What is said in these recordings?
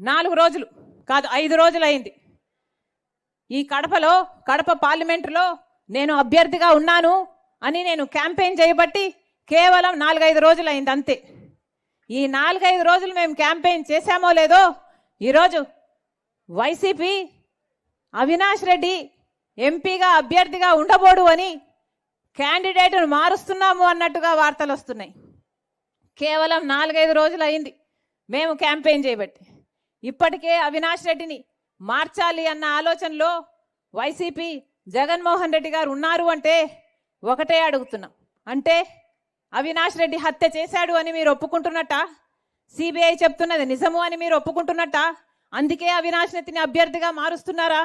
4 రోజులు కాదు 5 రోజులు అయింది. ఈ కడప పార్లమెంటులో నేను అభ్యర్థిగా ఉన్నాను అని నేను క్యాంపెయిన్ చేయబట్టి కేవలం 4-5 రోజులు అయింది అంతే. ఈ 4-5 రోజులు మేము క్యాంపెయిన్ చేశామో లేదో ఈరోజు వైసీపీ అవినాష్ రెడ్డి ఎంపీగా అభ్యర్థిగా ఉండబోడు అని క్యాండిడేట్ను మారుస్తున్నాము అన్నట్టుగా వార్తలు వస్తున్నాయి. కేవలం 4-5 రోజులు అయింది మేము క్యాంపెయిన్ చేయబట్టి. ఇప్పటికే అవినాష్ రెడ్డిని మార్చాలి అన్న ఆలోచనలో వైసీపీ జగన్మోహన్ రెడ్డి గారు ఉన్నారు అంటే ఒకటే అడుగుతున్నాం, అంటే అవినాష్ రెడ్డి హత్య చేశాడు అని మీరు ఒప్పుకుంటున్నట్ట? సిబిఐ చెప్తున్నది నిజము అని మీరు ఒప్పుకుంటున్నట్ట? అందుకే అవినాష్ రెడ్డిని అభ్యర్థిగా మారుస్తున్నారా?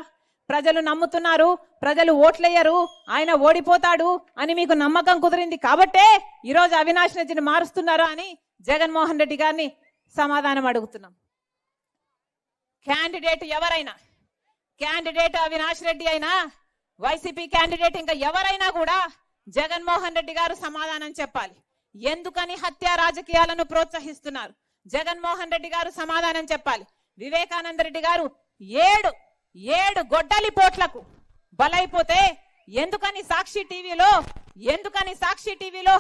ప్రజలు నమ్ముతున్నారు, ప్రజలు ఓట్లేయరు, ఆయన ఓడిపోతాడు అని మీకు నమ్మకం కుదిరింది కాబట్టే ఈరోజు అవినాష్ రెడ్డిని మారుస్తున్నారా అని జగన్మోహన్ రెడ్డి గారిని సమాధానం అడుగుతున్నాం. క్యాండిడేట్ ఎవరైనా, క్యాండిడేట్ అవినాష్ రెడ్డి అయినా వైసీపీ క్యాండిడేట్ ఇంకా ఎవరైనా కూడా జగన్మోహన్ రెడ్డి గారు సమాధానం చెప్పాలి. ఎందుకని హత్య రాజకీయాలను ప్రోత్సహిస్తున్నారు? జగన్మోహన్ రెడ్డి గారు సమాధానం చెప్పాలి. వివేకానంద రెడ్డి గారు ఏడు గొడ్డలి పోట్లకు బలైపోతే ఎందుకని సాక్షి టీవీలో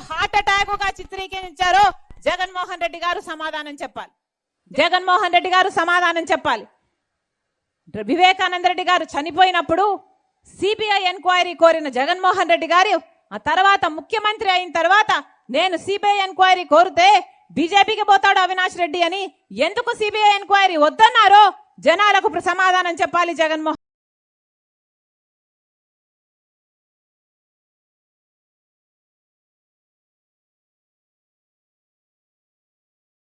హార్ట్ అటాక్ గా చిత్రీకరించారో జగన్మోహన్ రెడ్డి గారు సమాధానం చెప్పాలి. జగన్మోహన్ రెడ్డి గారు సమాధానం చెప్పాలి. వివేకానంద రెడ్డి గారు చనిపోయినప్పుడు సిబిఐ ఎంక్వైరీ కోరిన జగన్మోహన్ రెడ్డి గారు ఆ తర్వాత ముఖ్యమంత్రి అయిన తర్వాత నేను సిబిఐ ఎంక్వైరీ కోరితే బీజేపీకి పోతాడు అవినాష్ రెడ్డి అని ఎందుకు సిబిఐ ఎంక్వైరీ వద్దన్నారో జనాలకు సమాధానం చెప్పాలి జగన్మోహన్.